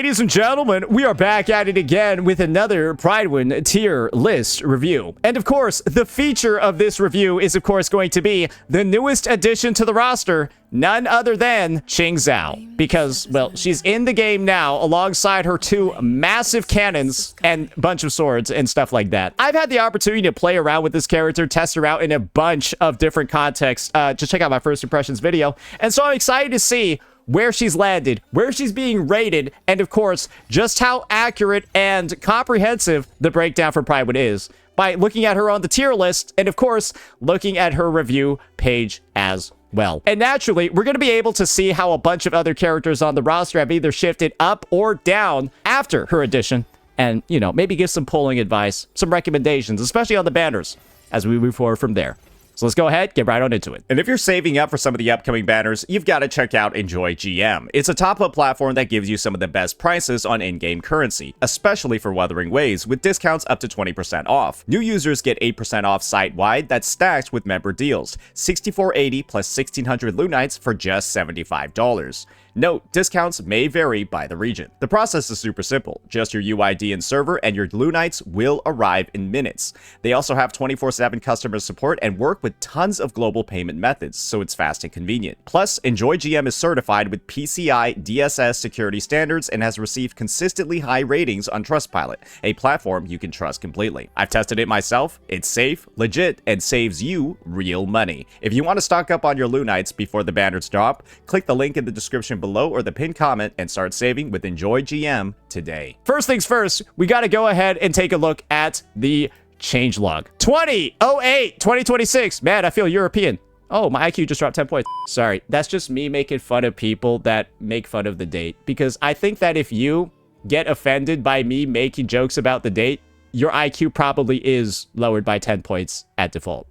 ladies and gentlemen, we are back at it again with another Prydwen tier list review. And of course, the feature of this review is of course going to be the newest addition to the roster, none other than Qing Zhao. Because, well, she's in the game now alongside her two massive cannons and bunch of swords and stuff like that. I've had the opportunity to play around with this character, test her out in a bunch of different contexts. Just check out my first impressions video. And so I'm excited to see where she's landed, where she's being rated, and of course, just how accurate and comprehensive the breakdown for Prydwen is by looking at her on the tier list and of course, looking at her review page as well. And naturally, we're going to be able to see how a bunch of other characters on the roster have either shifted up or down after her addition and, you know, maybe give some polling advice, some recommendations, especially on the banners as we move forward from there. So let's go ahead, get right on into it. And if you're saving up for some of the upcoming banners, you've got to check out Enjoy GM. It's a top-up platform that gives you some of the best prices on in-game currency, especially for Wuthering Waves, with discounts up to 20% off. New users get 8% off site-wide that's stacked with member deals, 6480 plus 1600 Lunites for just $75. Note, discounts may vary by the region. The process is super simple. Just your UID and server and your Lunites will arrive in minutes. They also have 24/7 customer support and work with tons of global payment methods, so it's fast and convenient. Plus, Enjoy GM is certified with PCI DSS security standards and has received consistently high ratings on Trustpilot, a platform you can trust completely. I've tested it myself. It's safe, legit, and saves you real money. If you want to stock up on your Lunites before the banners drop, click the link in the description below or the pinned comment and start saving with Enjoy GM today. First things first, we got to go ahead and take a look at the changelog. 20/08/2026. Man, I feel European. Oh, my IQ just dropped 10 points. Sorry, that's just me making fun of people that make fun of the date. Because I think that if you get offended by me making jokes about the date, your IQ probably is lowered by 10 points at default.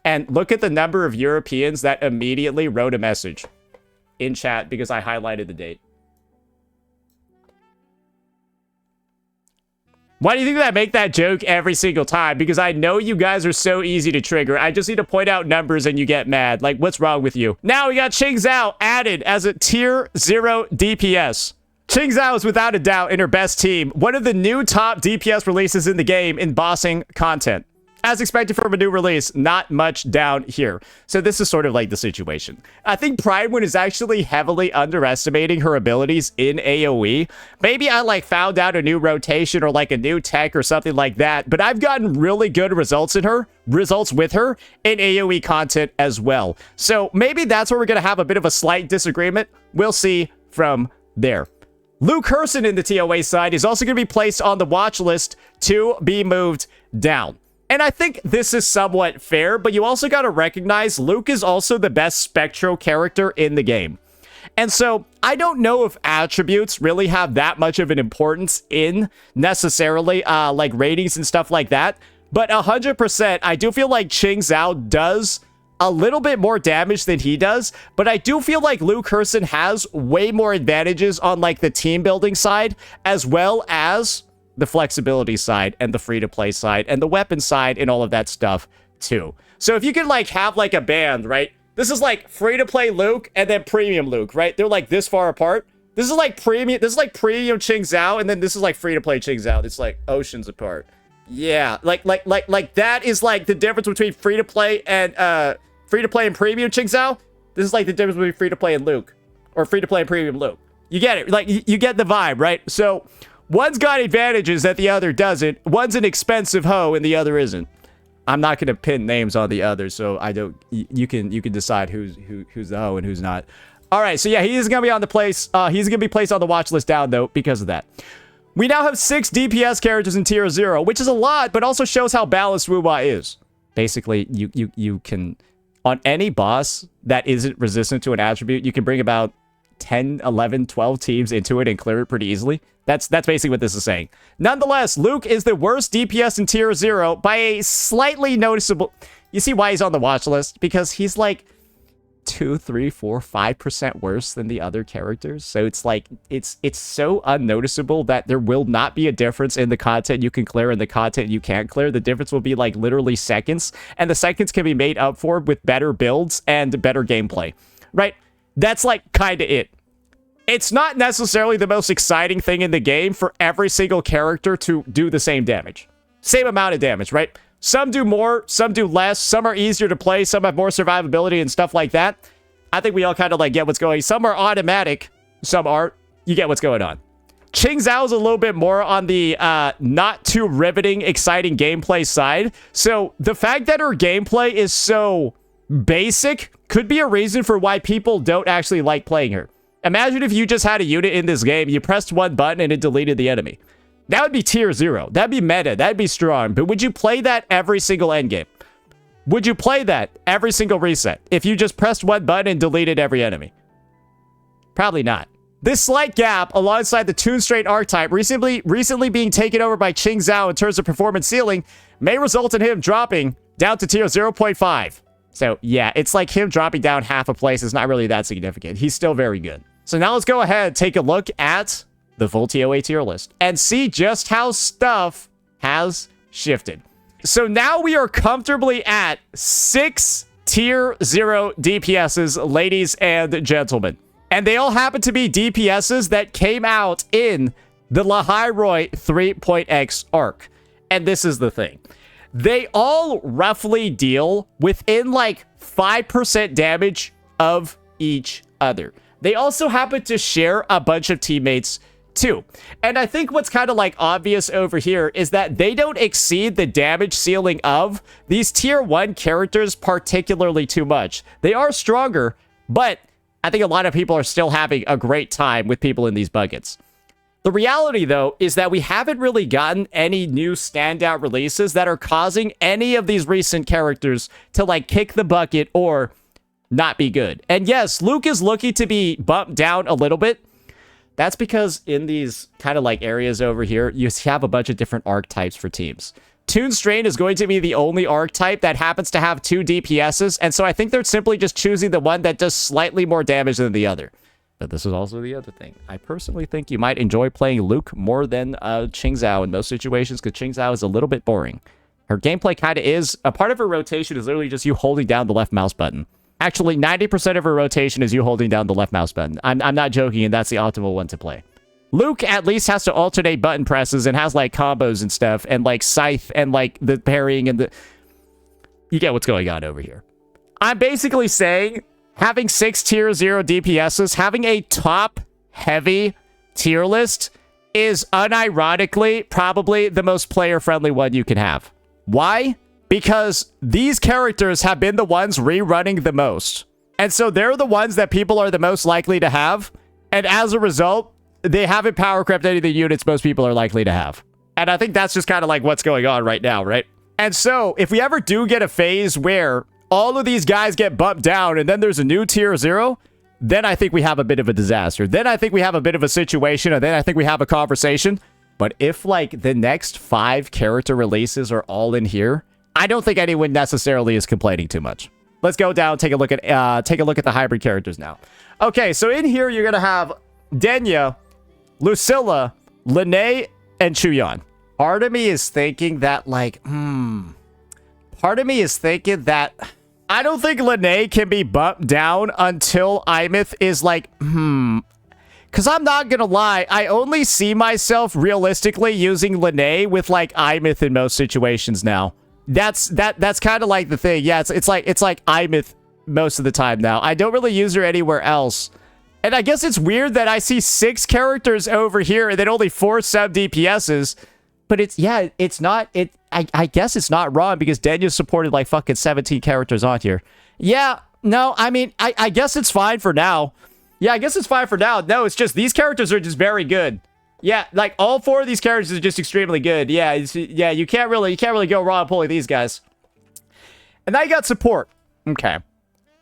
And look at the number of Europeans that immediately wrote a message in chat because I highlighted the date. Why do you think that I make that joke every single time? Because I know you guys are so easy to trigger. I just need to point out numbers and you get mad. Like, what's wrong with you? Now we got Qing Zhao added as a tier 0 DPS. Qing Zhao is without a doubt in her best team. One of the new top DPS releases in the game in bossing content. As expected from a new release, not much down here. So this is sort of like the situation. I think Prydwen is actually heavily underestimating her abilities in AoE. Maybe I like found out a new rotation or like a new tech or something like that, but I've gotten really good results with her in AoE content as well. So maybe that's where we're going to have a bit of a slight disagreement. We'll see from there. Luke Herson in the TOA side is also going to be placed on the watch list to be moved down. And I think this is somewhat fair, but you also got to recognize Luke is also the best Spectro character in the game. And so I don't know if attributes really have that much of an importance in necessarily like ratings and stuff like that. But 100%, I do feel like Qing Zhao does a little bit more damage than he does. But I do feel like Luke Herson has way more advantages on like the team building side as well as the flexibility side and the free-to-play side and the weapon side and all of that stuff too. So if you could like have like a band, right? This is like free-to-play Luke and then premium Luke, right? They're like this far apart. This is like premium Qing Zhao, and then this is like free-to-play Qing Zhao. It's like oceans apart. Yeah, like that is like the difference between free-to-play and premium Qing Zhao. This is like the difference between free-to-play and Luke, or free-to-play and premium Luke. You get it? Like you get the vibe, right? So one's got advantages that the other doesn't. One's an expensive hoe and the other isn't. I'm not going to pin names on the other, so I don't. You can decide who's the hoe and who's not. All right, so yeah, he is going to be on the place. He's going to be placed on the watch list down though because of that. We now have 6 DPS characters in tier 0, which is a lot, but also shows how balanced WhiWa is. Basically, you can on any boss that isn't resistant to an attribute, you can bring about 10, 11, 12 teams into it and clear it pretty easily. That's basically what this is saying. Nonetheless, Luke is the worst DPS in tier 0 by a slightly noticeable... You see why he's on the watch list? Because he's like 2, 3, 4, 5% worse than the other characters. So it's like, it's so unnoticeable that there will not be a difference in the content you can clear and the content you can't clear. The difference will be like literally seconds. And the seconds can be made up for with better builds and better gameplay. Right? That's like kind of it. It's not necessarily the most exciting thing in the game for every single character to do the same damage. Same amount of damage, right? Some do more, some do less, some are easier to play, some have more survivability and stuff like that. I think we all kind of like get what's going on. Some are automatic, some aren't. You get what's going on. Qing Zhao is a little bit more on the not too riveting, exciting gameplay side. So the fact that her gameplay is so basic could be a reason for why people don't actually like playing her. Imagine if you just had a unit in this game, you pressed one button and it deleted the enemy. That would be tier 0. That'd be meta. That'd be strong. But would you play that every single endgame? Would you play that every single reset if you just pressed one button and deleted every enemy? Probably not. This slight gap alongside the Toon Strain archetype recently being taken over by Qing Zhao in terms of performance ceiling may result in him dropping down to tier 0.5. So yeah, it's like him dropping down half a place is not really that significant. He's still very good. So now let's go ahead and take a look at the full TOA tier list and see just how stuff has shifted. So now we are comfortably at 6 tier 0 DPSs, ladies and gentlemen. And they all happen to be DPSs that came out in the Lahairoi 3.x arc. And this is the thing. They all roughly deal within like 5% damage of each other. They also happen to share a bunch of teammates too. And I think what's kind of like obvious over here is that they don't exceed the damage ceiling of these tier 1 characters particularly too much. They are stronger, but I think a lot of people are still having a great time with people in these buckets. The reality, though, is that we haven't really gotten any new standout releases that are causing any of these recent characters to, like, kick the bucket or not be good. And yes, Luke is looking to be bumped down a little bit. That's because in these kind of, like, areas over here, you have a bunch of different archetypes for teams. Toon Strain is going to be the only archetype that happens to have 2 DPSs, and so I think they're simply just choosing the one that does slightly more damage than the other. But this is also the other thing. I personally think you might enjoy playing Luke more than Qing Zhao in most situations, because Qing Zhao is a little bit boring. Her gameplay kind of is. A part of her rotation is literally just you holding down the left mouse button. Actually, 90% of her rotation is you holding down the left mouse button. I'm not joking, and that's the optimal one to play. Luke at least has to alternate button presses and has, like, combos and stuff, and, like, scythe, and, like, the parrying, and the... You get what's going on over here. I'm basically saying, having 6 tier 0 DPSs, having a top-heavy tier list is unironically probably the most player-friendly one you can have. Why? Because these characters have been the ones rerunning the most. And so they're the ones that people are the most likely to have, and as a result, they haven't power crept any of the units most people are likely to have. And I think that's just kind of like what's going on right now, right? And so, if we ever do get a phase where all of these guys get bumped down and then there's a new tier 0, then I think we have a bit of a disaster. Then I think we have a bit of a situation, and then I think we have a conversation. But if, like, the next 5 character releases are all in here, I don't think anyone necessarily is complaining too much. Let's go down, take a look at the hybrid characters now. Okay, so in here you're gonna have Denya, Lucilla, Lene, and Chuyan. Part of me is thinking that, like, Part of me is thinking that I don't think Lene can be bumped down until Imith is like, Because I'm not gonna lie, I only see myself realistically using Lene with, like, Imith in most situations now. That's kind of like the thing. Yeah, it's like Imith most of the time now. I don't really use her anywhere else. And I guess it's weird that I see 6 characters over here and then only 4 sub DPSs. But I guess it's not wrong because Daniel supported like fucking 17 characters on here. Yeah, no, I mean, I guess it's fine for now. Yeah, I guess it's fine for now. No, it's just these characters are just very good. Yeah, like all 4 of these characters are just extremely good. Yeah, you can't really go wrong pulling these guys. And now you got support. Okay.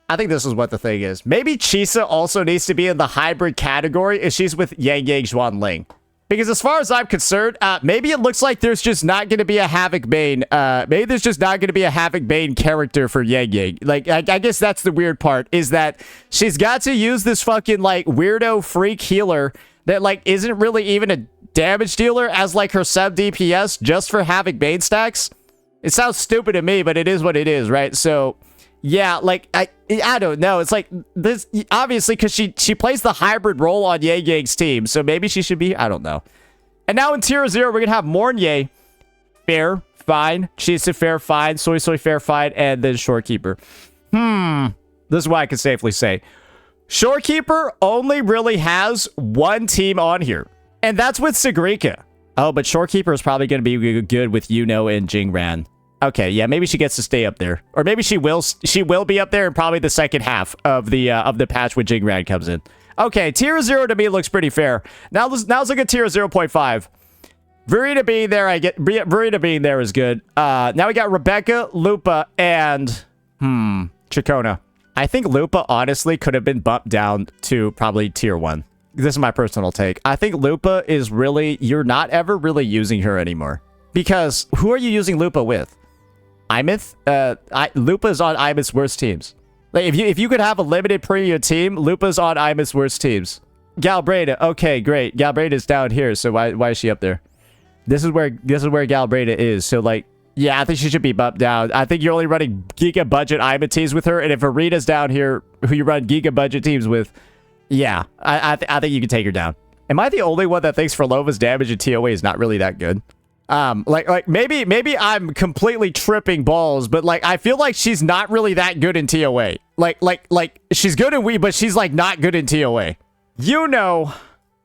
I think this is what the thing is. Maybe Chisa also needs to be in the hybrid category if she's with Yang Yang Xuanling. Because as far as I'm concerned, maybe it looks like there's just not going to be a Havoc Bane. Maybe there's just not going to be a Havoc Bane character for Yang Yang. Like, I guess that's the weird part, is that she's got to use this fucking, like, weirdo freak healer that, like, isn't really even a damage dealer as, like, her sub DPS just for Havoc Bane stacks. It sounds stupid to me, but it is what it is, right? So, Yeah, like, I don't know. It's like, this, obviously, because she plays the hybrid role on Yang Yang's team, so maybe she should be, I don't know. And now in tier 0, we're going to have Mornye, fair, fine, Chisa, fair, fine, Soy Soy, fair, fine, and then Shorekeeper. This is what I can safely say. Shorekeeper only really has one team on here, and that's with Sagrika. Oh, but Shorekeeper is probably going to be good with Yuno and Jingran. Okay, yeah, maybe she gets to stay up there. Or maybe she will be up there in probably the second half of the patch when Jingran comes in. Okay, tier 0 to me looks pretty fair. Now let's look at tier 0.5. Verita being there, Verita being there is good. Now we got Rebecca, Lupa, and Chikona. I think Lupa honestly could have been bumped down to probably tier 1. This is my personal take. I think Lupa is really, you're not ever really using her anymore. Because who are you using Lupa with? Imith? Lupa's on Imith's worst teams. Like, if you could have a limited premium team, Lupa's on Imith's worst teams. Galbreda, okay, great. Galbreda's down here, so why is she up there? This is where Galbreda is. So like, yeah, I think she should be bumped down. I think you're only running Giga budget Imith teams with her, and if Arita's down here, who you run Giga budget teams with, yeah, I think you can take her down. Am I the only one that thinks Frolova's damage in TOA is not really that good? Like maybe I'm completely tripping balls, but like I feel like she's not really that good in TOA. Like she's good in Wii, but she's like not good in TOA. Yuno,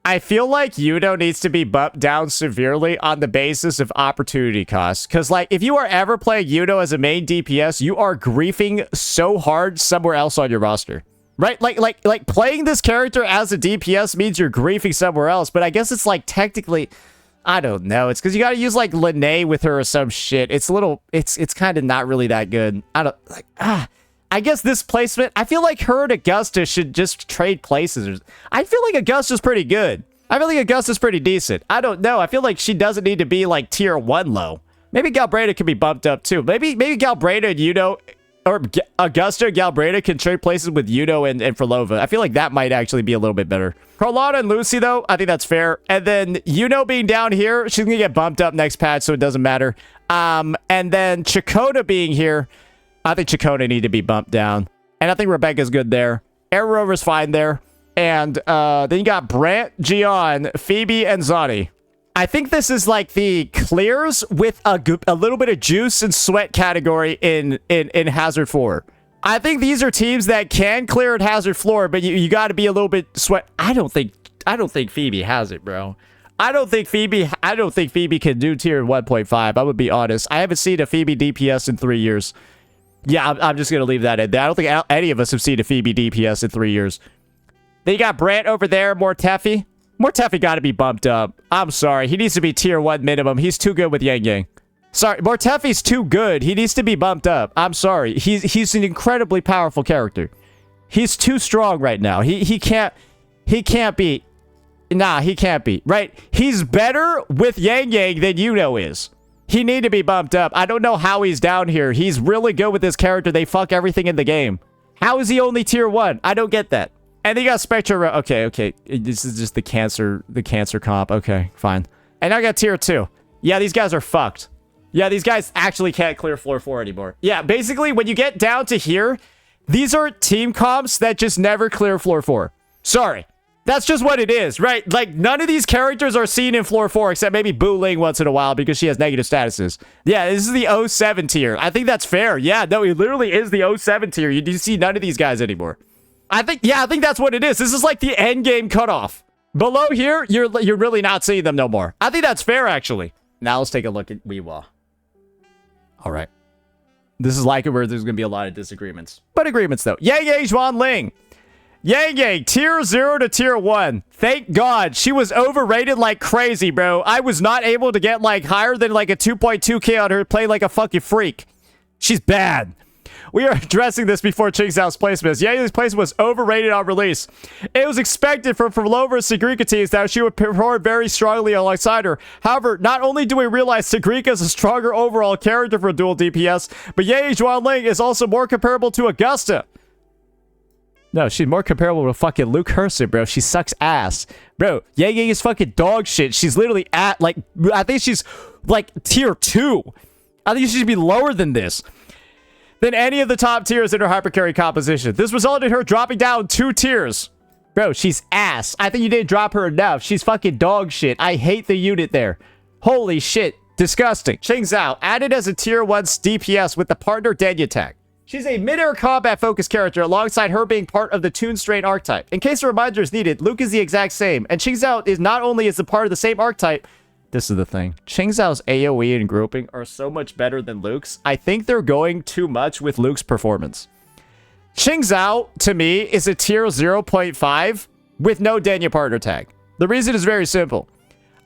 I feel like Yuno needs to be bumped down severely on the basis of opportunity cost. Because like if you are ever playing Yuno as a main DPS, you are griefing so hard somewhere else on your roster. Right? Like playing this character as a DPS means you're griefing somewhere else, but I guess it's like technically, I don't know. It's because you got to use like Lene with her or some shit. It's a little, it's kind of not really that good. I guess this placement, I feel like her and Augusta should just trade places. I feel like Augusta's pretty good. I feel like Augusta's pretty decent. I don't know. I feel like she doesn't need to be like tier 1 low. Maybe Galbreda could be bumped up too. Maybe Galbreda and Yuno, or Augusta and Galbreda can trade places with Yuno and Frolova. I feel like that might actually be a little bit better. Carlotta and Lucy, though, I think that's fair. And then Yuno being down here, she's going to get bumped up next patch, so it doesn't matter. And then Chakota being here, I think Chakota need to be bumped down. And I think Rebecca's good there. Air Rover's fine there. And then you got Brant, Gian, Phoebe, and Zani. I think this is like the clears with a little bit of juice and sweat category in Hazard 4. I think these are teams that can clear at Hazard floor, but you got to be a little bit sweat. I don't think Phoebe has it, bro. I don't think Phoebe can do tier 1.5. I would be honest. I haven't seen a Phoebe DPS in 3 years. Yeah, I'm just going to leave that in there. I don't think any of us have seen a Phoebe DPS in 3 years. Then you got Brant over there, Mortefi. Mortefi got to be bumped up. I'm sorry. He needs to be tier 1 minimum. He's too good with Yang Yang. Sorry, Mortefi's too good. He needs to be bumped up. I'm sorry. He's an incredibly powerful character. He's too strong right now. He can't be. Nah, he can't be. Right? He's better with Yang Yang than Yuno is. He need to be bumped up. I don't know how he's down here. He's really good with this character. They fuck everything in the game. How is he only tier 1? I don't get that. And then you got Spectra. Okay. This is just the cancer comp. Okay, fine. And I got tier 2. Yeah, these guys are fucked. Yeah, these guys actually can't clear floor 4 anymore. Yeah, basically, when you get down to here, these are team comps that just never clear floor 4. Sorry. That's just what it is, right? Like, none of these characters are seen in floor 4, except maybe Bu Ling once in a while because she has negative statuses. Yeah, this is the 07 tier. I think that's fair. Yeah, no, it literally is the 07 tier. You do see none of these guys anymore. I think that's what it is. This is like the end game cutoff. Below here, you're really not seeing them no more. I think that's fair, actually. Now let's take a look at WhiWa. All right. This is like where there's going to be a lot of disagreements. But agreements, though. Yang Yang Zhuan Ling. Yang Yang, tier 0 to tier 1. Thank God. She was overrated like crazy, bro. I was not able to get, like, higher than, like, a 2.2k on her playing like a fucking freak. She's bad. We are addressing this before Chingxiao's placement. Yang Yang's placement was overrated on release. It was expected from Lover Sagrika teams that she would perform very strongly alongside her. However, not only do we realize Sagrika is a stronger overall character for dual DPS, but Yang Zhuan Ling is also more comparable to Augusta. No, she's more comparable to fucking Luke Herson, bro. She sucks ass. Bro, Yang Yang is fucking dog shit. She's literally at, like, I think she's, like, tier 2. I think she should be lower than this. than any of the top tiers in her hypercarry composition. This resulted in her dropping down 2 tiers. Bro, she's ass. I think you didn't drop her enough. She's fucking dog shit. I hate the unit there. Holy shit. Disgusting. Ching Zhao, added as a tier 1 DPS with the partner Denya tag. She's a mid-air combat focused character alongside her being part of the Toon Strain archetype. In case a reminder is needed, Luke is the exact same, and Ching Zhao is not only is a part of the same archetype. This is the thing. Ching Zhao's AoE and grouping are so much better than Luke's. I think they're going too much with Luke's performance. Ching Zhao, to me, is a tier 0.5 with no Denya partner tag. The reason is very simple.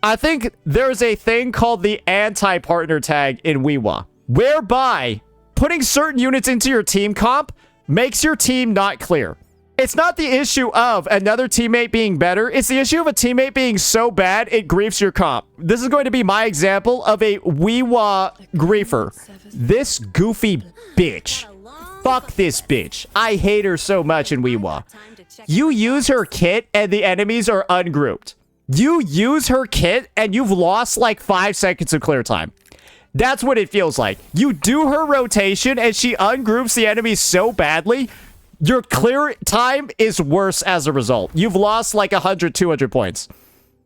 I think there's a thing called the anti-partner tag in WhiWa, whereby putting certain units into your team comp makes your team not clear. It's not the issue of another teammate being better. It's the issue of a teammate being so bad it griefs your comp. This is going to be my example of a WhiWa griefer. This goofy bitch. Fuck this bitch. I hate her so much in WhiWa. You use her kit and the enemies are ungrouped. You use her kit and you've lost like 5 seconds of clear time. That's what it feels like. You do her rotation and she ungroups the enemies so badly, your clear time is worse as a result. You've lost like 100, 200 points.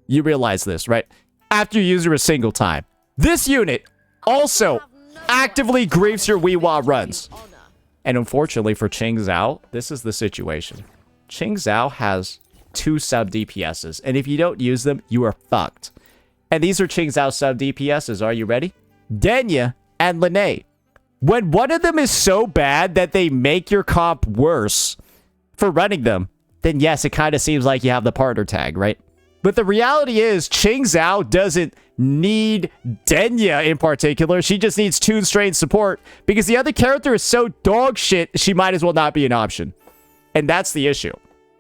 You realize this, right? After you use her a single time. This unit also actively griefs your WhiWa runs. And unfortunately for Ching Zhao, this is the situation. Ching Zhao has 2 sub DPSs, and if you don't use them, you are fucked. And these are Ching Zhao sub DPSs. Are you ready? Denya and Lene. When one of them is so bad that they make your comp worse for running them, then yes, it kind of seems like you have the partner tag, right? But the reality is, Ching Zhao doesn't need Denya in particular. She just needs Toon Strain support because the other character is so dog shit, she might as well not be an option. And that's the issue.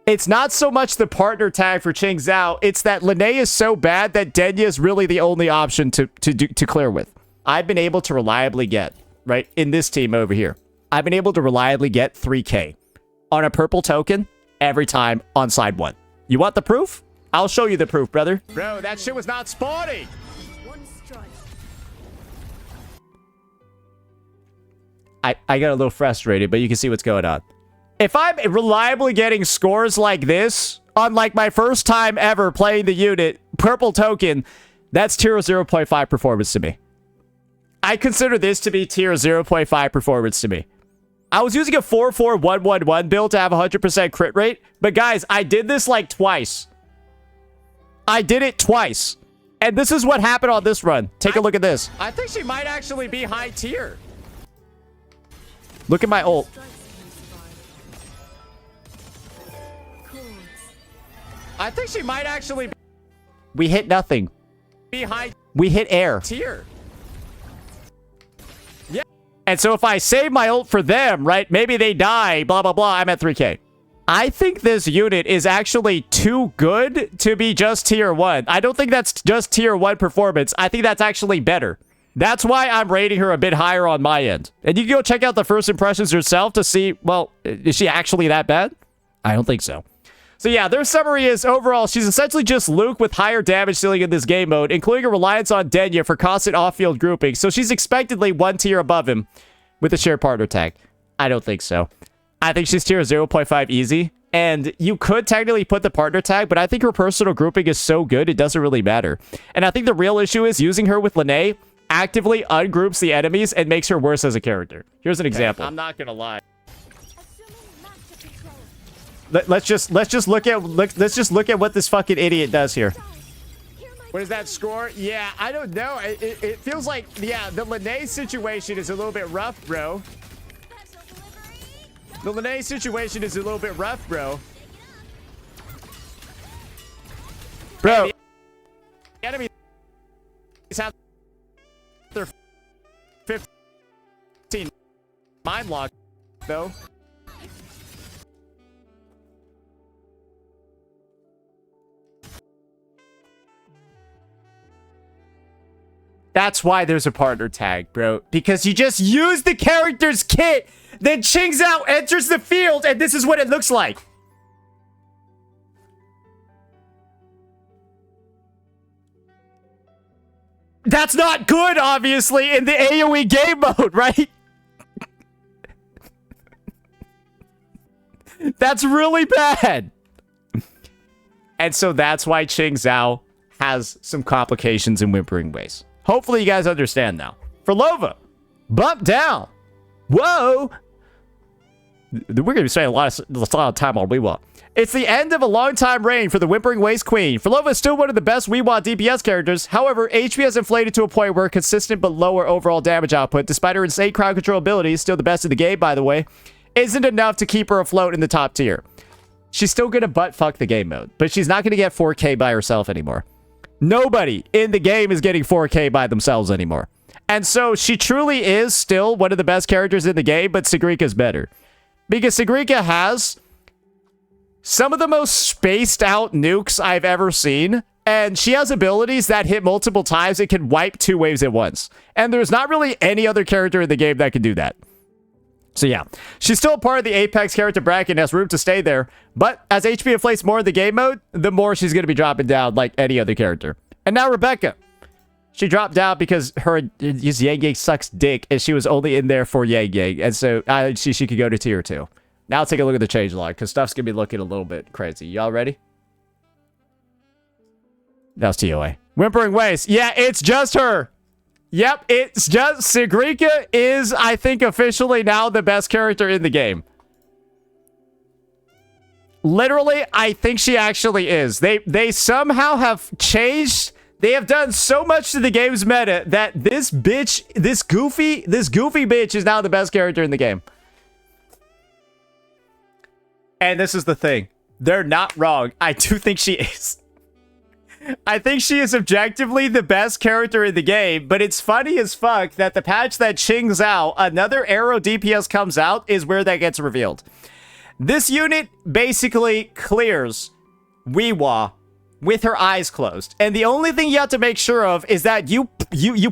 It's not so much the partner tag for Ching Zhao, it's that Lene is so bad that Denya is really the only option to clear with. I've been able to reliably get, right, in this team over here, I've been able to reliably get 3K on a purple token every time on side 1. You want the proof? I'll show you the proof, brother. Bro, that shit was not spawning. I got a little frustrated, but you can see what's going on. If I'm reliably getting scores like this on like my first time ever playing the unit, purple token, that's tier 0.5 performance to me. I consider this to be tier 0.5 performance to me. I was using a 4-4-1-1-1 build to have 100% crit rate, but guys, I did this like twice. I did it twice. And this is what happened on this run. Take a look at this. I think she might actually be high tier. Look at my ult. I think she might actually be... We hit nothing. We hit air. Tier. Yeah. And so if I save my ult for them, right? Maybe they die, blah, blah, blah. I'm at 3K. I think this unit is actually too good to be just tier 1. I don't think that's just tier 1 performance. I think that's actually better. That's why I'm rating her a bit higher on my end. And you can go check out the first impressions yourself to see, well, is she actually that bad? I don't think so. So yeah, their summary is, overall, she's essentially just Luke with higher damage ceiling in this game mode, including a reliance on Denya for constant off-field grouping. So she's expectedly 1 tier above him with a shared partner tag. I don't think so. I think she's tier 0.5 easy. And you could technically put the partner tag, but I think her personal grouping is so good, it doesn't really matter. And I think the real issue is using her with Lene actively ungroups the enemies and makes her worse as a character. Here's an example. I'm not gonna lie. Let's just look at what this fucking idiot does here. What is that score? Yeah, I don't know. It feels like, yeah, the Lene situation is a little bit rough, bro. The Lene situation is a little bit rough, bro. Bro. The enemies have their 15 mind lock, though. That's why there's a partner tag, bro. Because you just use the character's kit, then Ching Zhao enters the field, and this is what it looks like. That's not good, obviously, in the AoE game mode, right? That's really bad. And so that's why Ching Zhao has some complications in Whimpering Ways. Hopefully you guys understand now. For Lova, bump down. Whoa. We're going to be spending a lot of time on WhiWa. It's the end of a long-time reign for the Whimpering Ways Queen. Frolova is still one of the best WhiWa DPS characters. However, HP has inflated to a point where consistent but lower overall damage output, despite her insane crowd control abilities, still the best in the game, by the way, isn't enough to keep her afloat in the top tier. She's still going to butt-fuck the game mode, but she's not going to get 4K by herself anymore. Nobody in the game is getting 4K by themselves anymore. And so she truly is still one of the best characters in the game, but Sigrika's better. Because Sigrika has some of the most spaced out nukes I've ever seen. And she has abilities that hit multiple times. It can wipe 2 waves at once. And there's not really any other character in the game that can do that. So yeah, she's still a part of the Apex character bracket and has room to stay there. But as HP inflates more in the game mode, the more she's going to be dropping down like any other character. And now Rebecca. She dropped down because her Yang Yang sucks dick, and she was only in there for Yang Yang. And so she could go to tier 2. Now take a look at the changelog, because stuff's going to be looking a little bit crazy. Y'all ready? That was TOA. Whimpering Ways. Yeah, it's just her. Yep, it's just... Sigrika is, I think, officially now the best character in the game. Literally, I think she actually is. They somehow have changed... They have done so much to the game's meta that this bitch, this goofy bitch is now the best character in the game. And this is the thing. They're not wrong. I do think she is. I think she is objectively the best character in the game, but it's funny as fuck that the patch that Ching Zhao, another arrow DPS, comes out is where that gets revealed. This unit basically clears WhiWa with her eyes closed. And the only thing you have to make sure of is that you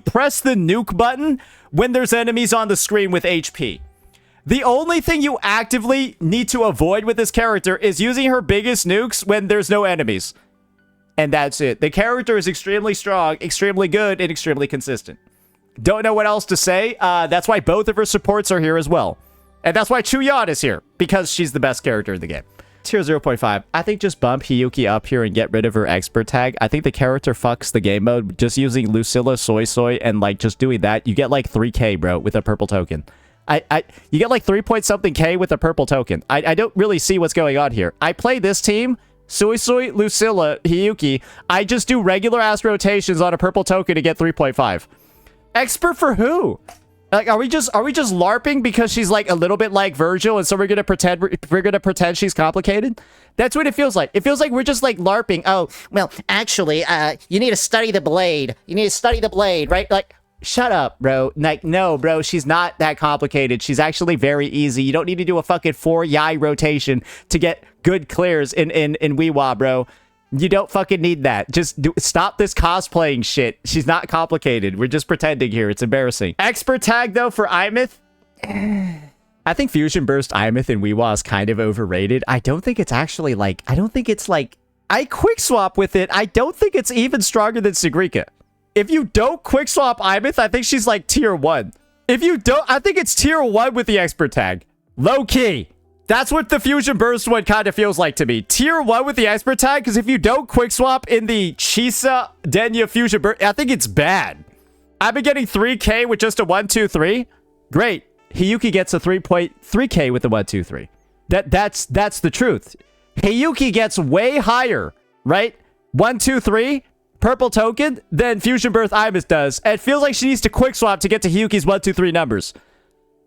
press the nuke button when there's enemies on the screen with HP. The only thing you actively need to avoid with this character is using her biggest nukes when there's no enemies. And that's it. The character is extremely strong, extremely good, and extremely consistent. Don't know what else to say. That's why both of her supports are here as well. And that's why Chuyan is here, because she's the best character in the game. Tier 0.5. I think just bump Hiyuki up here and get rid of her expert tag. I think the character fucks the game mode. Just using Lucilla Soy Soy and like just doing that, you get like 3k, bro, with a purple token. You get like 3-point-something K with a purple token. I don't really see what's going on here. I play this team, Soy Soy, Lucilla, Hiyuki. I just do regular ass rotations on a purple token to get 3.5. Expert for who? Like, are we just LARPing because she's like a little bit like Virgil, and so we're gonna pretend she's complicated? That's what it feels like. It feels like we're just like LARPing. Oh, well, actually, you need to study the blade. You need to study the blade, right? Like, shut up, bro. Like, no, bro, she's not that complicated. She's actually very easy. You don't need to do a fucking 4 Yai rotation to get good clears in WhiWa, bro. You don't fucking need that. Just stop this cosplaying shit. She's not complicated. We're just pretending here. It's embarrassing. Expert tag, though, for Imith. I think Fusion Burst Imith in WhiWa is kind of overrated. I don't think it's actually like... I don't think it's like... I quick swap with it. I don't think it's even stronger than Sigrika. If you don't quick swap Imith, I think she's like tier 1. If you don't... I think it's tier 1 with the expert tag. Low key. That's what the Fusion Burst one kind of feels like to me. Tier 1 with the expert tag, because if you don't quick swap in the Chisa Denya Fusion Burst, I think it's bad. I've been getting 3k with just a 1-2-3. Great. Hiyuki gets a 3.3k with the 1-2-3. That's the truth. Hiyuki gets way higher, right? 1-2-3 purple token than Fusion Burst Imith does. And it feels like she needs to quick swap to get to Hiyuki's 1-2-3 numbers.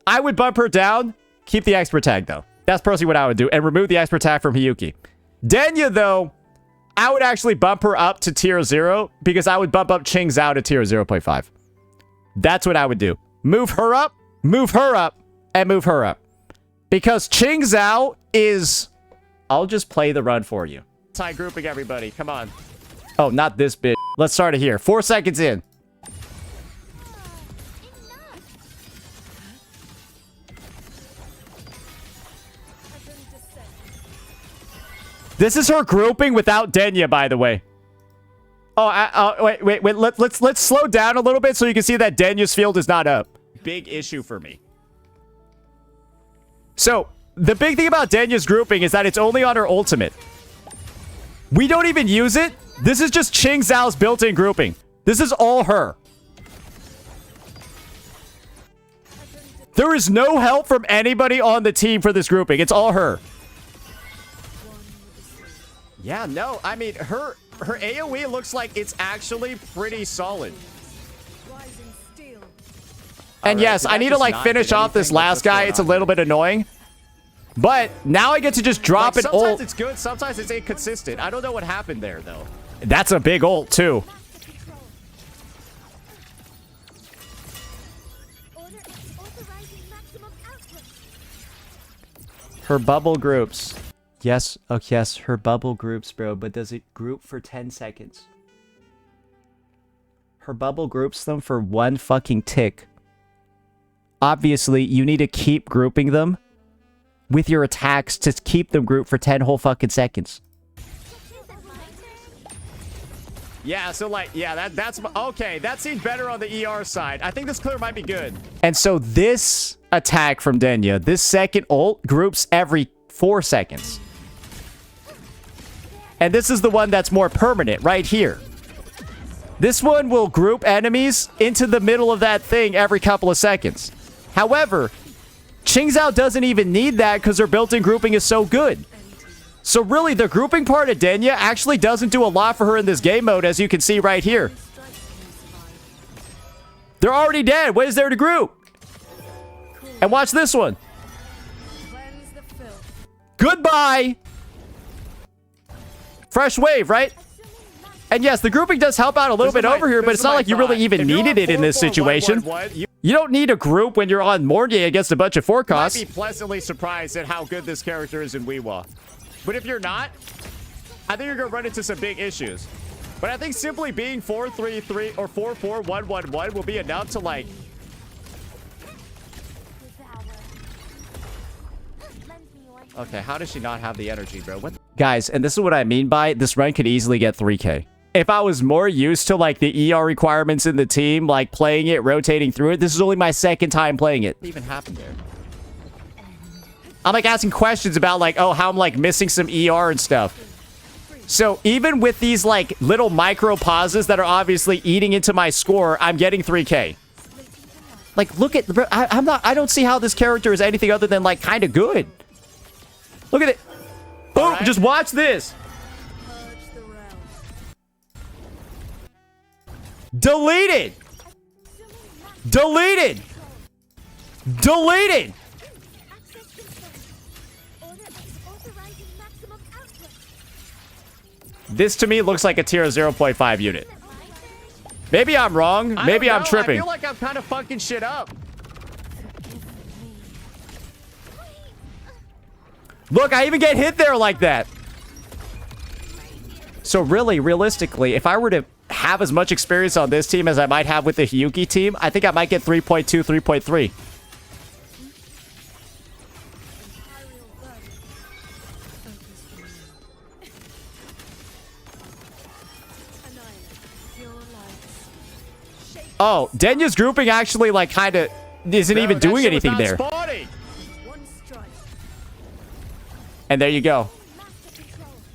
I would bump her down. Keep the expert tag, though. That's personally what I would do. And remove the expert tag from Hiyuki. Denya, though, I would actually bump her up to tier 0 because I would bump up Ching Zhao to tier 0.5. That's what I would do. Move her up, and move her up. Because Ching Zhao is... I'll just play the run for you. Tie grouping, everybody. Come on. Oh, not this bitch. Let's start it here. 4 seconds in. This is her grouping without Denya, by the way. Oh, wait. Let's slow down a little bit so you can see that Denya's field is not up. Big issue for me. So, The big thing about Denya's grouping is that it's only on her ultimate. We don't even use it. This is just Ching Zhao's built-in grouping. This is all her. There is no help from anybody on the team for this grouping. It's all her. Yeah, no. I mean, her AoE looks like it's actually pretty solid. And yes, I need to like finish off this last guy. It's a little bit annoying. But now I get to just drop an ult. Sometimes it's good, sometimes it's inconsistent. I don't know what happened there, though. That's a big ult, too. Her bubble groups. Yes, oh yes, her bubble groups, bro. But does it group for 10 seconds? Her bubble groups them for 1 fucking tick. Obviously, you need to keep grouping them with your attacks to keep them grouped for 10 whole fucking seconds. Yeah, so like, yeah, that's okay. That seems better on the ER side. I think this clear might be good. And so this attack from Denya, this second ult groups every 4 seconds. And this is the one that's more permanent right here. This one will group enemies into the middle of that thing every couple of seconds. However, Ching Zhao doesn't even need that because her built-in grouping is so good. So really, the grouping part of Denya actually doesn't do a lot for her in this game mode, as you can see right here. They're already dead. What is there to group? And watch this one. Goodbye. Fresh wave, right? And yes, the grouping does help out a little bit over here, but it's not like you really even needed it in this situation. You don't need a group when you're on Morgue against a bunch of forecasts. You might be pleasantly surprised at how good this character is in WhiWa. But if you're not, I think you're going to run into some big issues. But I think simply being 4-3-3 or 4-4-1-1-1 will be enough to like... Okay, how does she not have the energy, bro? What? Guys, and this is what I mean by this run could easily get 3K. If I was more used to like the ER requirements in the team, like playing it, rotating through it, this is only my second time playing it. What even happened there? I'm like asking questions about like, oh, how I'm like missing some ER and stuff. So even with these like little micro pauses that are obviously eating into my score, I'm getting 3K. Like, look at, I don't see how this character is anything other than like kind of good. Look at it. Boom, right. Just watch this. Deleted. Deleted. Deleted. This to me looks like a tier 0.5 unit. Maybe I'm wrong. Maybe I'm tripping. I feel like I'm kind of fucking shit up. Look, I even get hit there like that. So really, realistically, if I were to have as much experience on this team as I might have with the Hyuki team, I think I might get 3.2, 3.3. Oh, Denya's grouping actually like kind of isn't even doing anything there. And there you go.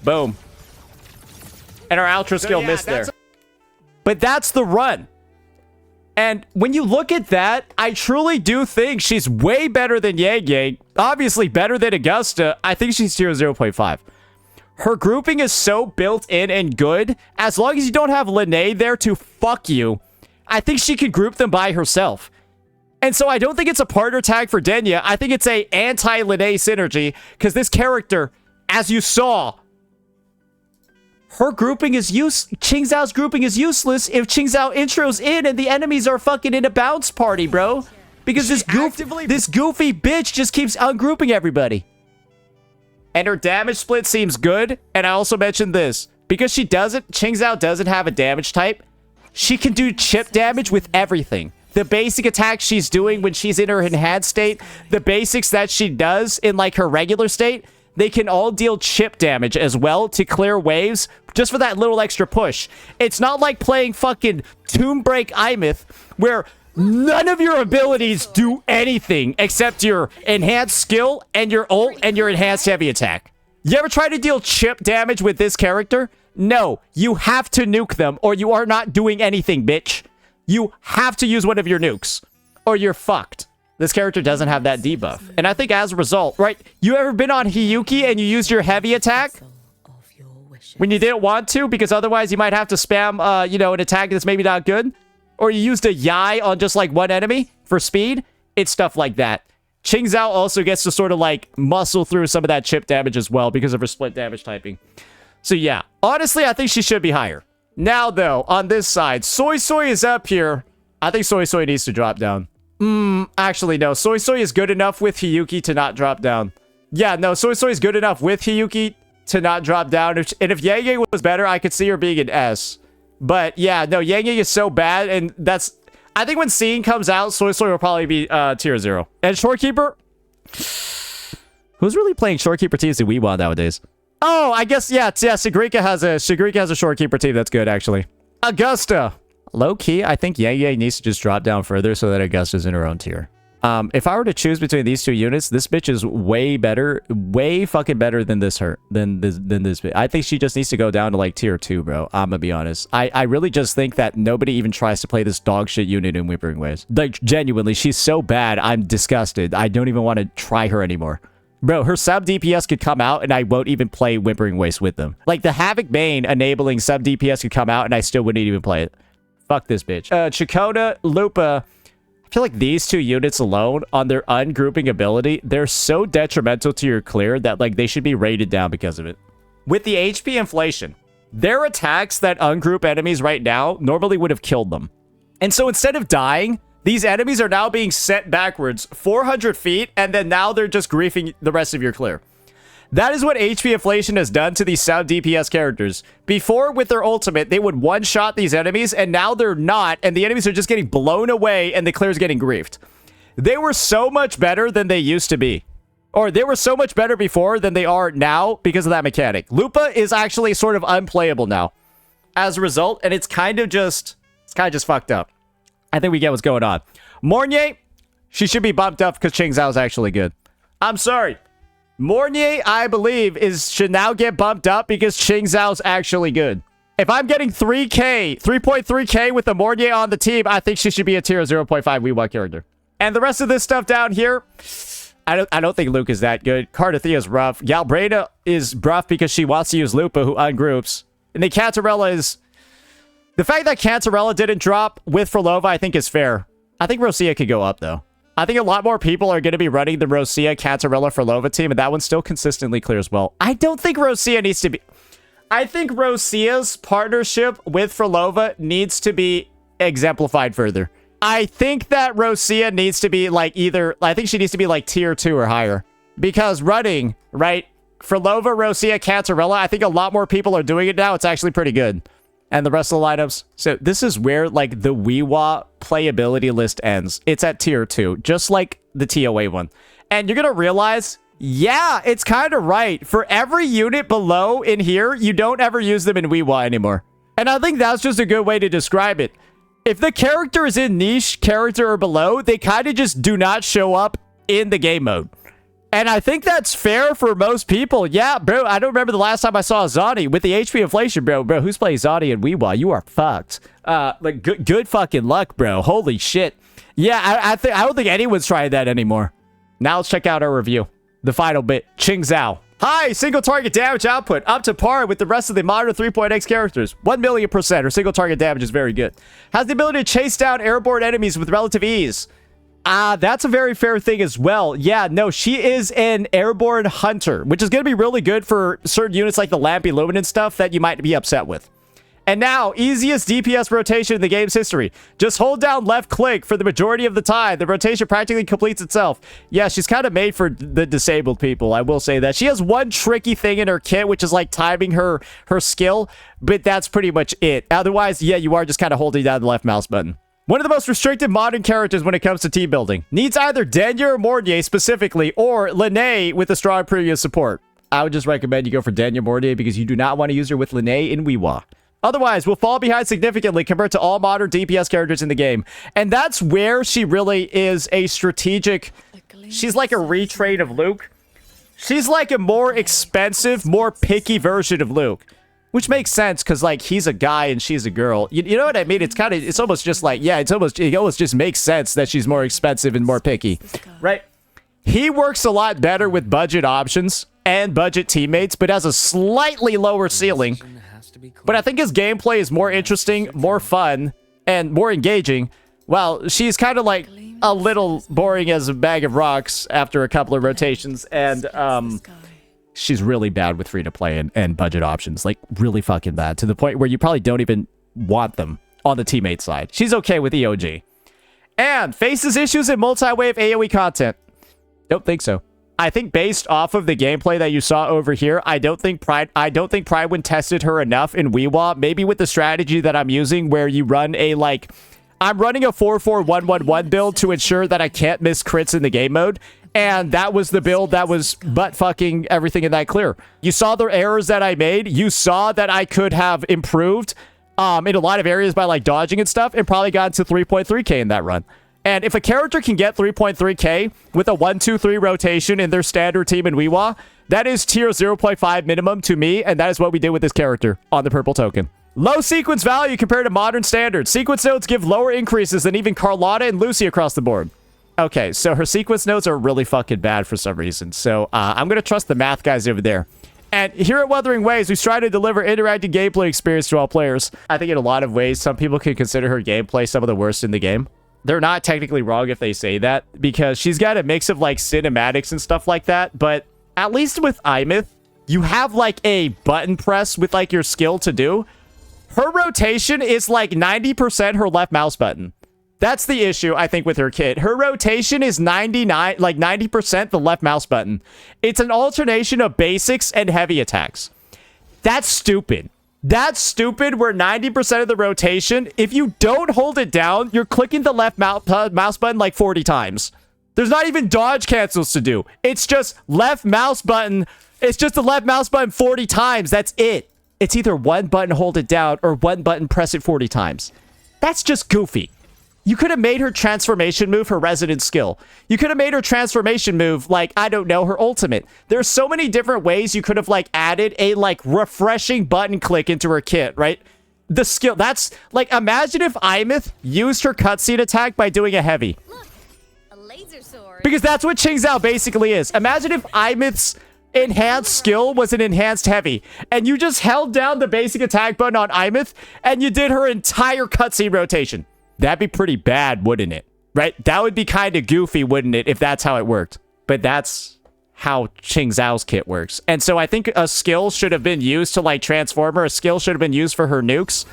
Boom. And our ultra skill missed there. But that's the run. And when you look at that, I truly do think she's way better than Yang Yang. Obviously better than Augusta. I think she's tier 0.5. Her grouping is so built in and good. As long as you don't have Lene there to fuck you, I think she can group them by herself. And so I don't think it's a partner tag for Denya. I think it's a anti-Lene synergy. Because this character, as you saw, her grouping is Ching Zhao's grouping is useless if Ching Zhao intros in and the enemies are fucking in a bounce party, bro. Because this goofy bitch just keeps ungrouping everybody. And her damage split seems good. And I also mentioned this. Because Ching Zhao doesn't have a damage type, she can do chip damage with everything. The basic attacks she's doing when she's in her enhanced state, the basics that she does in like her regular state, they can all deal chip damage as well to clear waves just for that little extra push. It's not like playing fucking Tomb Break Imith where None of your abilities do anything except your enhanced skill and your ult and your enhanced heavy attack. You ever try to deal chip damage with this character? No, you have to nuke them or you are not doing anything, bitch. You have to use one of your nukes or you're fucked. This character doesn't have that debuff. And I think as a result, right, you ever been on Hiyuki and you used your heavy attack when you didn't want to because otherwise you might have to spam, you know, an attack that's maybe not good? Or you used a Yai on just like one enemy for speed? It's stuff like that. Qingzhao also gets to sort of like muscle through some of that chip damage as well because of her split damage typing. So yeah, honestly, I think she should be higher. Now though, on this side, Soy Soy is up here. I think Soy Soy needs to drop down. Actually no, Soy Soy is good enough with Hiyuki to not drop down. Yeah, no, Soy Soy is good enough with Hiyuki to not drop down. And if Yang Yang was better, I could see her being an S. But yeah, no, Yang Yang is so bad, and that's... I think when Scene comes out, Soy Soy will probably be tier 0. And Shorekeeper? Who's really playing Shorekeeper teams in WhiWa nowadays? Oh, I guess, yeah, Sigrika has a Shorekeeper team that's good, actually. Augusta. Low-key, I think Yang Yang needs to just drop down further so that Augusta's in her own tier. If I were to choose between these two units, this bitch is way better, way fucking better than this than this bitch. I think she just needs to go down to like tier 2, bro. I'm gonna be honest. I really just think that nobody even tries to play this dog shit unit in Whimpering Waves. Like, genuinely, she's so bad, I'm disgusted. I don't even want to try her anymore. Bro, her sub DPS could come out and I won't even play Whimpering Waste with them. Like, the Havoc Bane enabling sub DPS could come out and I still wouldn't even play it. Fuck this bitch. Chakota, Lupa... I feel like these two units alone, on their ungrouping ability, they're so detrimental to your clear that like they should be rated down because of it. With the HP inflation, their attacks that ungroup enemies right now normally would have killed them. And so instead of dying, these enemies are now being sent backwards 400 feet, and then now they're just griefing the rest of your clear. That is what HP inflation has done to these sub DPS characters. Before, with their ultimate, they would one-shot these enemies, and now they're not, and the enemies are just getting blown away, and the clear's getting griefed. They were so much better than they used to be. Or they were so much better before than they are now because of that mechanic. Lupa is actually sort of unplayable now as a result, and it's kind of just fucked up. I think we get what's going on. Mornier, she should be bumped up because Qingzhao is actually good. I'm sorry. Mornier, I believe, should now get bumped up because Qingzhao's actually good. If I'm getting 3.3k with the Mornier on the team, I think she should be a tier 0.5 WhiWa character. And the rest of this stuff down here, I don't think Luke is that good. Cardathea is rough. Galbreda is rough because she wants to use Lupa, who ungroups. And the Cantarella is... The fact that Cantarella didn't drop with Frolova, I think is fair. I think Rosia could go up, though. I think a lot more people are going to be running the Rosia, Cantarella, Frolova team, and that one still consistently clears well. I don't think Rosia needs to be... I think Rosia's partnership with Frolova needs to be exemplified further. I think that Rosia needs to be like either... I think she needs to be like tier 2 or higher. Because running, right? Frolova, Rosia, Cantarella, I think a lot more people are doing it now. It's actually pretty good. And the rest of the lineups. So this is where like the WhiWa playability list ends. It's at tier 2, just like the TOA one. And you're going to realize, yeah, it's kind of right. For every unit below in here, you don't ever use them in WhiWa anymore. And I think that's just a good way to describe it. If the character is in niche character or below, they kind of just do not show up in the game mode. And I think that's fair for most people. Yeah, bro, I don't remember the last time I saw Zani with the HP inflation, bro. Bro, who's playing Zani and WhiWa? You are fucked. Like, good fucking luck, bro. Holy shit. Yeah, I don't think anyone's trying that anymore. Now let's check out our review. The final bit. Qingzhao. High single target damage output. Up to par with the rest of the modern 3.x characters. 1,000,000%. Her single target damage is very good. Has the ability to chase down airborne enemies with relative ease. That's a very fair thing as well. Yeah, no, she is an airborne hunter, which is going to be really good for certain units like the Lampy Luminant stuff that you might be upset with. And now, easiest DPS rotation in the game's history. Just hold down left click for the majority of the time. The rotation practically completes itself. Yeah, she's kind of made for the disabled people, I will say that. She has one tricky thing in her kit, which is like timing her skill, but that's pretty much it. Otherwise, yeah, you are just kind of holding down the left mouse button. One of the most restricted modern characters when it comes to team building. Needs either Denya or Mornier specifically, or Linné with a strong previous support. I would just recommend you go for Denya Mornier because you do not want to use her with Linné in WhiWa. Otherwise, we'll fall behind significantly compared to all modern DPS characters in the game. And that's where she really is a strategic... She's like a retrain of Luke. She's like a more expensive, more picky version of Luke. Which makes sense, because, like, he's a guy and she's a girl. You know what I mean? It's almost just like, yeah, it almost just makes sense that she's more expensive and more picky. Right? He works a lot better with budget options and budget teammates, but has a slightly lower ceiling. But I think his gameplay is more interesting, more fun, and more engaging. Well, she's kind of like a little boring as a bag of rocks after a couple of rotations, and she's really bad with free-to-play and budget options. Like, really fucking bad, to the point where you probably don't even want them on the teammate side. She's okay with EOG. And faces issues in multi-wave AoE content. Don't think so. I think based off of the gameplay that you saw over here, I don't think Prydwen tested her enough in WhiWa. Maybe with the strategy that I'm using, where you run a, like... I'm running a 4-4-1-1-1 build to ensure that I can't miss crits in the game mode. And that was the build that was butt-fucking everything in that clear. You saw the errors that I made. You saw that I could have improved in a lot of areas by, like, dodging and stuff, and probably got to 3.3k in that run. And if a character can get 3.3k with a 1-2-3 rotation in their standard team in WhiWa, that is tier 0.5 minimum to me, and that is what we did with this character on the purple token. Low sequence value compared to modern standards. Sequence nodes give lower increases than even Carlotta and Lucy across the board. Okay, so her sequence nodes are really fucking bad for some reason. So I'm going to trust the math guys over there. And here at Wuthering Waves, we try to deliver interactive gameplay experience to all players. I think in a lot of ways, some people could consider her gameplay some of the worst in the game. They're not technically wrong if they say that, because she's got a mix of, like, cinematics and stuff like that. But at least with Imith, you have, like, a button press with, like, your skill to do. Her rotation is, like, 90% her left mouse button. That's the issue, I think, with her kit. Her rotation is 90% the left mouse button. It's an alternation of basics and heavy attacks. That's stupid. That's stupid, where 90% of the rotation, if you don't hold it down, you're clicking the left mouse button like 40 times. There's not even dodge cancels to do. It's just left mouse button. It's just the left mouse button 40 times. That's it. It's either one button, hold it down, or one button, press it 40 times. That's just goofy. You could have made her transformation move her resident skill. You could have made her transformation move, like, I don't know, her ultimate. There's so many different ways you could have, like, added a, like, refreshing button click into her kit, right? The skill, that's, like, imagine if Imith used her cutscene attack by doing a heavy. Look, a laser sword. Because that's what Changelog basically is. Imagine if Imith's enhanced skill was an enhanced heavy, and you just held down the basic attack button on Imith, and you did her entire cutscene rotation. That'd be pretty bad, wouldn't it? Right? That would be kind of goofy, wouldn't it, if that's how it worked? But that's how Changelog's kit works. And so I think a skill should have been used to, like, transform her. A skill should have been used for her nukes.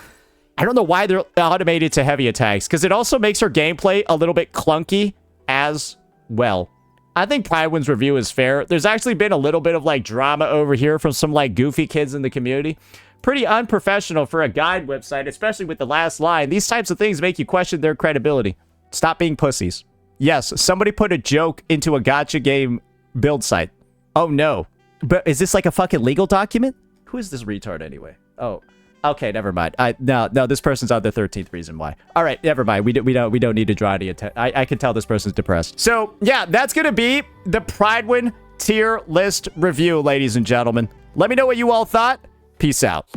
I don't know why they're automated to heavy attacks, because it also makes her gameplay a little bit clunky as well. I think Prydwen's review is fair. There's actually been a little bit of, like, drama over here from some, like, goofy kids in the community. Pretty unprofessional for a guide website, especially with the last line. These types of things make you question their credibility. Stop being pussies. Yes, somebody put a joke into a gacha game build site. Oh, no. But is this like a fucking legal document? Who is this retard anyway? Oh, okay, never mind. No, this person's on the 13th reason why. All right, never mind. We don't need to draw any attention. I can tell this person's depressed. So, yeah, that's going to be the Prydwen tier list review, ladies and gentlemen. Let me know what you all thought. Peace out.